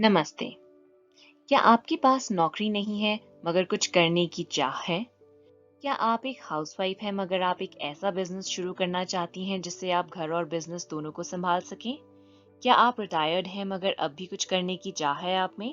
नमस्ते। क्या आपके पास नौकरी नहीं है मगर कुछ करने की चाह है? क्या आप एक हाउसवाइफ हैं मगर आप एक ऐसा बिजनेस शुरू करना चाहती हैं जिससे आप घर और बिजनेस दोनों को संभाल सकें? क्या आप रिटायर्ड हैं मगर अब भी कुछ करने की चाह है आप में?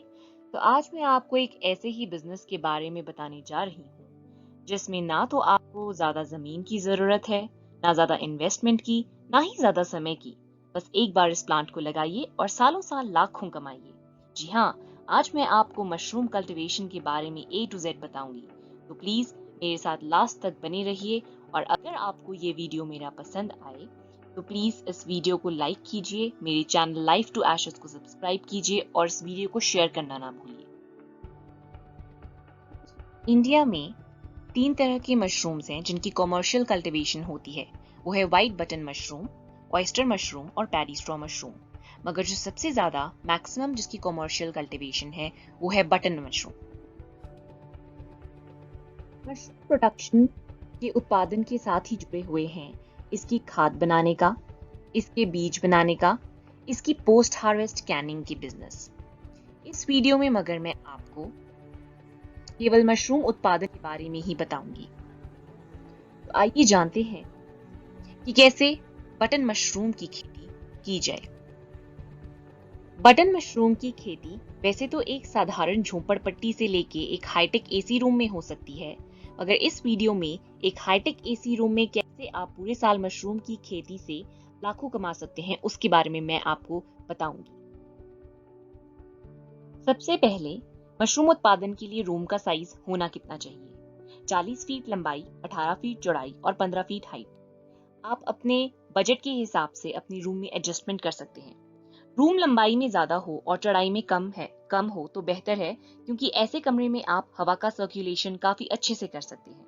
तो आज मैं आपको एक ऐसे ही बिजनेस के बारे में बताने जा रही हूँ जिसमें ना तो आपको ज्यादा जमीन की जरूरत है, ना ज्यादा इन्वेस्टमेंट की, ना ही ज्यादा समय की। बस एक बार इस प्लांट को लगाइए और सालों साल लाखों कमाइए। जी हाँ, आज मैं आपको मशरूम कल्टीवेशन के बारे में A to Z बताऊंगी। तो प्लीज मेरे साथ लास्ट तक बने रहिए। और अगर आपको ये वीडियो मेरा पसंद आए तो प्लीज इस वीडियो को लाइक कीजिए, मेरे चैनल लाइफ टू एशेस को सब्सक्राइब कीजिए और इस वीडियो को शेयर करना ना भूलिए। इंडिया में 3 तरह के मशरूम्स हैं जिनकी कॉमर्शियल कल्टीवेशन होती है। वो है white button mushroom, oyster mushroom और पैडी स्ट्रॉ मशरूम। मगर जो सबसे ज्यादा मैक्सिमम जिसकी कॉमर्शियल कल्टीवेशन है वो है बटन मशरूम। मशरूम प्रोडक्शन के उत्पादन के साथ ही जुड़े हुए हैं इसकी खाद बनाने का, इसके बीज बनाने का, इसकी पोस्ट हार्वेस्ट कैनिंग की बिजनेस। इस वीडियो में मगर मैं आपको केवल मशरूम उत्पादन के बारे में ही बताऊंगी। तो आइए जानते हैं कि कैसे बटन मशरूम की खेती की जाए। बटन मशरूम की खेती वैसे तो एक साधारण झोपड़पट्टी से लेके एक हाईटेक एसी रूम में हो सकती है, मगर इस वीडियो में एक हाईटेक एसी रूम में कैसे आप पूरे साल मशरूम की खेती से लाखों कमा सकते हैं उसके बारे में मैं आपको बताऊंगी। सबसे पहले मशरूम उत्पादन के लिए रूम का साइज होना कितना चाहिए? 40 फीट लंबाई, 18 फीट चौड़ाई और 15 फीट हाइट। आप अपने बजट के हिसाब से अपनी रूम में एडजस्टमेंट कर सकते हैं। रूम लंबाई में ज्यादा हो और चौड़ाई में कम हो तो बेहतर है, क्योंकि ऐसे कमरे में आप हवा का सर्कुलेशन काफी अच्छे से कर सकते हैं।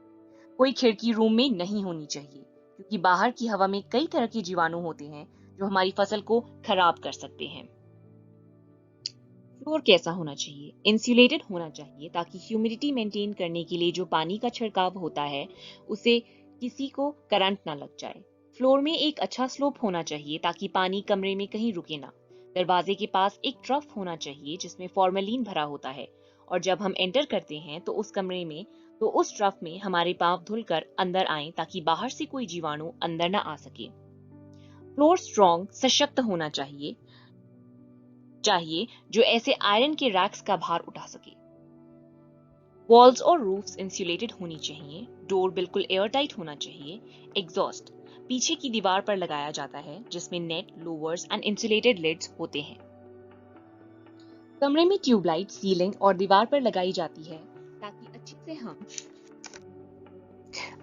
कोई खिड़की रूम में नहीं होनी चाहिए, क्योंकि बाहर की हवा में कई तरह के जीवाणु होते हैं जो हमारी फसल को खराब कर सकते हैं। फ्लोर कैसा होना चाहिए? इंसुलेटेड होना चाहिए, ताकि ह्यूमिडिटी मेंटेन करने के लिए जो पानी का छिड़काव होता है उसे किसी को करंट ना लग जाए। फ्लोर में एक अच्छा स्लोप होना चाहिए ताकि पानी कमरे में कहीं रुके ना। दरवाजे के पास एक ट्रफ होना चाहिए जिसमें फॉर्मेलिन भरा होता है, और जब हम एंटर करते हैं तो उस कमरे में तो उस ट्रफ में हमारे पांव धुलकर अंदर आए ताकि बाहर से कोई जीवाणु अंदर ना आ सके। फ्लोर स्ट्रॉन्ग सशक्त होना चाहिए जो ऐसे आयरन के रैक्स का भार उठा सके। वॉल्स और रूफ्स इंसुलेटेड होनी चाहिए। डोर बिल्कुल एयरटाइट होना चाहिए। एग्जॉस्ट पीछे की दीवार पर लगाया जाता है जिसमें net, louvres and insulated lids होते हैं। कमरे में ट्यूबलाइट सीलिंग और दीवार पर लगाई जाती है ताकि अच्छे से हम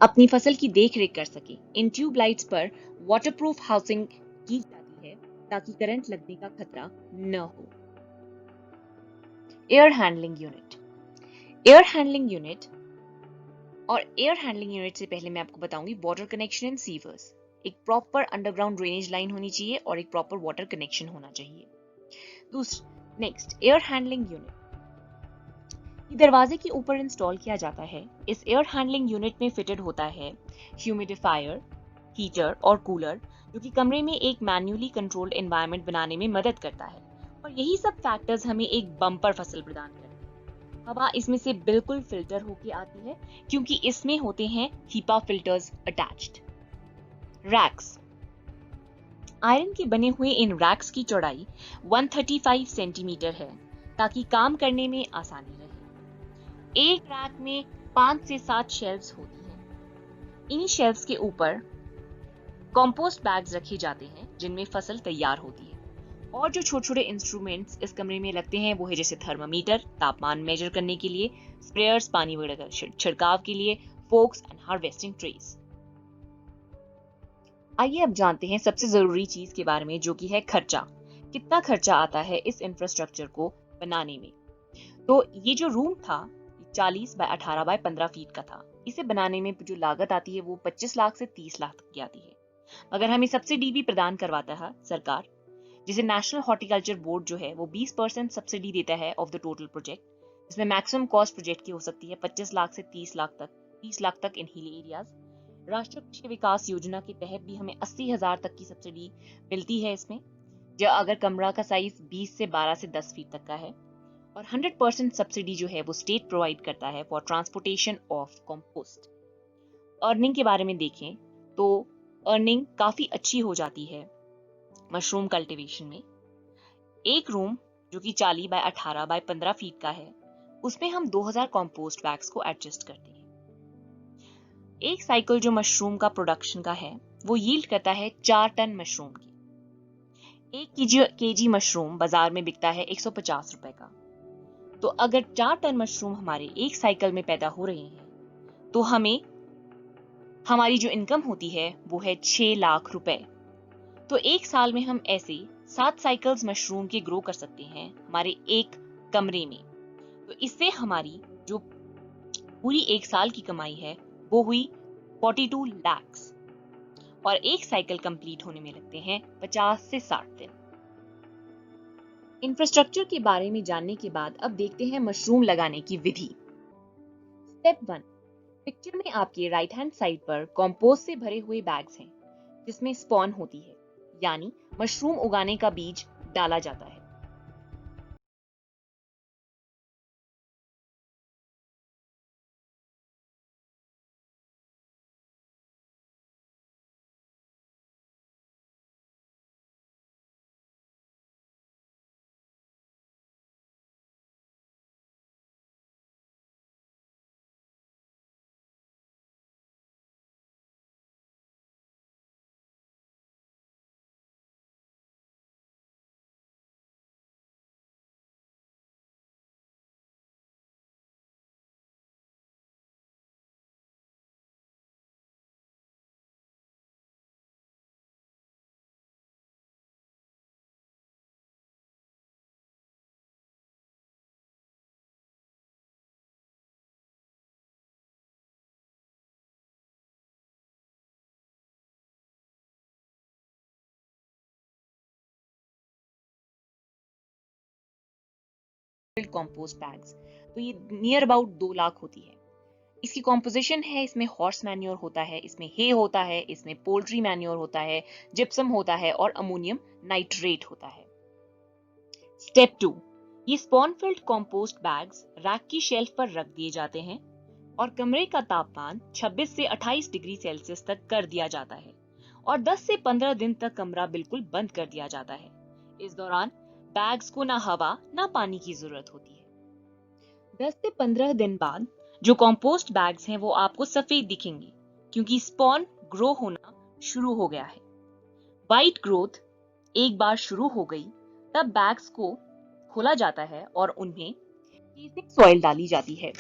अपनी फसल की देखरेख कर सके। इन ट्यूबलाइट्स पर वाटरप्रूफ हाउसिंग की जाती है ताकि करंट लगने का खतरा न हो। Air handling unit. Air handling unit और एयर हैंडलिंग यूनिट से पहले मैं आपको बताऊंगी वाटर कनेक्शन एंड सीवर्स। एक प्रॉपर अंडरग्राउंड ड्रेनेज लाइन होनी चाहिए और एक प्रॉपर वाटर कनेक्शन होना चाहिए। नेक्स्ट, एयर हैंडलिंग यूनिट ये दरवाजे के ऊपर इंस्टॉल किया जाता है। इस एयर हैंडलिंग यूनिट में फिटेड होता है ह्यूमिडिफायर, हीटर और कूलर, जो कि कमरे में एक मैन्युअली कंट्रोल्ड एनवायरनमेंट बनाने में मदद करता है। और यही सब फैक्टर्स हमें एक बम्पर फसल प्रदान करते हैं। हवा इसमें से बिल्कुल फिल्टर होके आती है, क्योंकि इसमें होते हैं HEPA filters attached. Racks. Iron के बने हुए इन रैक्स की चौड़ाई 135 सेंटीमीटर है ताकि काम करने में आसानी रहे। एक रैक में 5 से 7 शेल्व्स होती हैं। इन्हीं शेल्व्स के ऊपर कंपोस्ट बैग्स रखे जाते हैं जिनमें फसल तैयार होती है। और जो छोटे छोटे इंस्ट्रूमेंट्स इस कमरे में लगते हैं वो है जैसे थर्मामीटर तापमान मेजर करने के लिए, स्प्रेयर्स पानी वगैरह छिड़काव के लिए, फोक्स एंड हार्वेस्टिंग ट्रेस। आइए अब जानते हैं सबसे जरूरी चीज के बारे में, जो कि है खर्चा। कितना खर्चा आता है इस इंफ्रास्ट्रक्चर को बनाने में? तो ये जो रूम था 40 बाय 18 बाय 15 फीट का था। इसे बनाने में जो लागत आती है वो 25 लाख से 30 लाख तक की आती है। मगर हमें सब्सिडी भी प्रदान करवाता है सरकार, जिसे नेशनल हॉर्टिकल्चर बोर्ड जो है वो 20% सब्सिडी देता है ऑफ द टोटल प्रोजेक्ट, जिसमें मैक्सिमम कॉस्ट प्रोजेक्ट की हो सकती है 25 लाख से 30 लाख तक इन हिली एरियाज। राष्ट्रीय कृषि विकास योजना के तहत भी हमें 80,000 तक की सब्सिडी मिलती है इसमें। जो अगर कमरा का साइज 20 से 12 से 10 फीट तक का है, और 100% सब्सिडी जो है वो स्टेट प्रोवाइड करता है for transportation of compost. Earning के बारे में देखें तो अर्निंग काफी अच्छी हो जाती है मशरूम कल्टीवेशन में। एक रूम जो कि 40 बाय 18 बाय 15 फीट का है, उसमें हम 2000 कंपोस्ट बैग्स को एडजस्ट करते हैं। एक साइकिल जो मशरूम का प्रोडक्शन का है वो यील्ड करता है 4 टन मशरूम की। एक केजी मशरूम बाजार में बिकता है 150 रुपए का। तो अगर 4 टन मशरूम हमारे एक साइकिल में पैदा हो रहे हैं तो हमारी जो इनकम होती है वो है 6 लाख रुपए। तो एक साल में हम ऐसे 7 साइकिल्स मशरूम के ग्रो कर सकते हैं हमारे एक कमरे में। तो इससे हमारी जो पूरी एक साल की कमाई है वो हुई 42 लाख्स, और एक साइकिल कंप्लीट होने में लगते हैं 50 से 60 दिन। इंफ्रास्ट्रक्चर के बारे में जानने के बाद अब देखते हैं मशरूम लगाने की विधि। स्टेप 1, पिक्चर में आपके राइट हैंड साइड पर कंपोस्ट से भरे हुए बैग्स हैं जिसमें स्पॉन होती है, यानी मशरूम उगाने का बीज डाला जाता है। कंपोस्ट बैग्स तो ये नियर अबाउट 2 लाख होती है। इसकी कॉम्पोजिशन है, इसमें हॉर्स मैन्योर होता है, इसमें हे होता है, इसमें पोल्ट्री मैन्योर होता है, जिप्सम होता है और अमोनियम नाइट्रेट होता है। स्टेप 2, ये spawn field compost bags rack की शेल्फ पर रख दिए जाते हैं और कमरे का तापमान 26 से 28 डिग्री सेल्सियस तक कर दिया जाता है और 10 से 15 दिन तक कमरा बिल्कुल बंद कर दिया जाता है। इस दौरान बैग्स को ना हवा ना पानी की जरूरत होती है। 10 से 15 दिन बाद जो कंपोस्ट बैग्स हैं वो आपको सफेद दिखेंगे क्योंकि स्पॉन ग्रो होना शुरू हो गया है। वाइट ग्रोथ एक बार शुरू हो गई तब बैग्स को खोला जाता है और उनमें केसिंग सॉइल डाली जाती है।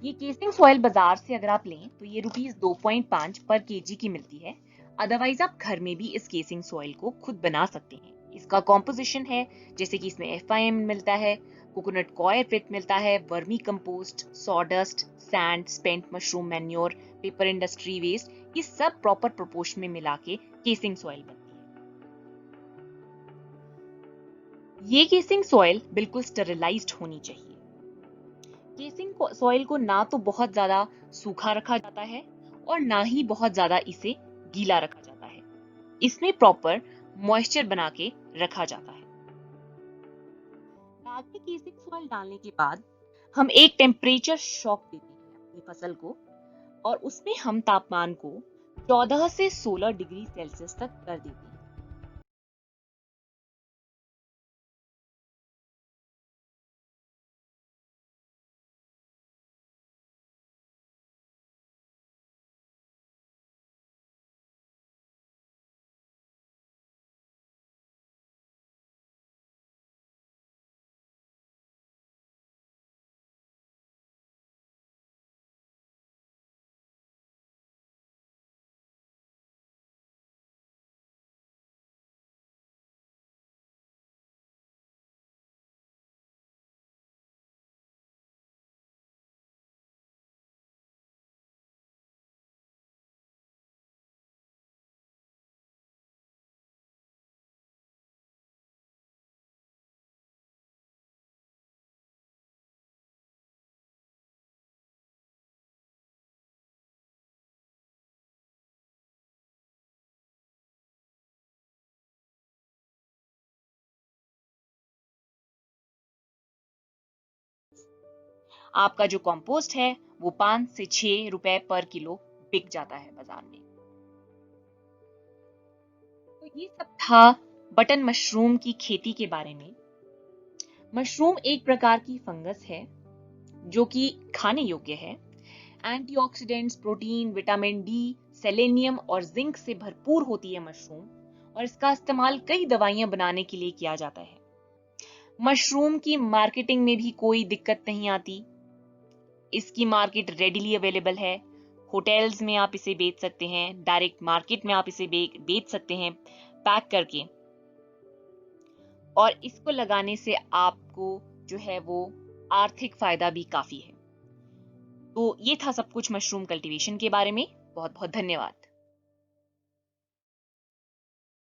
ये केसिंग सॉइल बाजार से अगर आप लें तो ये ₹2.5 पर केजी की मिलती है। अदरवाइज आप घर में भी इस केसिंग सॉइल को खुद बना सकते हैं। इसका कॉम्पोजिशन है जैसे कि इसमें FIM मिलता है, कोकोनट कॉयर पिट मिलता है, vermicompost, sawdust, sand, spent mushroom manure, paper industry waste, ये सब प्रॉपर प्रोपोर्शन में मिला के केसिंग सॉइल बनती है। ये केसिंग सॉइल बिल्कुल स्टेरिलाइज्ड होनी चाहिए। केसिंग सॉइल को ना तो बहुत ज्यादा सूखा रखा जाता है और ना ही बहुत ज्यादा इसे गीला रखा जाता है। इसमें प्रॉपर मॉइस्चर बना के रखा जाता है। बैग में केसिंग सॉइल डालने के बाद हम एक टेम्परेचर शॉक देते हैं अपनी फसल को और उसमें हम तापमान को 14 से 16 डिग्री सेल्सियस तक कर देते हैं। आपका जो कंपोस्ट है वो 5 से 6 रुपए पर किलो बिक जाता है बाजार में। तो ये सब था बटन मशरूम की खेती के बारे में। मशरूम एक प्रकार की फंगस है जो कि खाने योग्य है। Antioxidants, protein, vitamin D, selenium और जिंक से भरपूर होती है मशरूम, और इसका इस्तेमाल कई दवाइयां बनाने के लिए किया जाता है। मशरूम की मार्केटिंग में भी कोई दिक्कत नहीं आती। इसकी मार्केट रेडिली अवेलेबल है। होटल्स में आप इसे बेच सकते हैं, डायरेक्ट मार्केट में आप इसे बेच सकते हैं पैक करके, और इसको लगाने से आपको जो है वो आर्थिक फायदा भी काफी है। तो ये था सब कुछ मशरूम कल्टीवेशन के बारे में। बहुत बहुत धन्यवाद।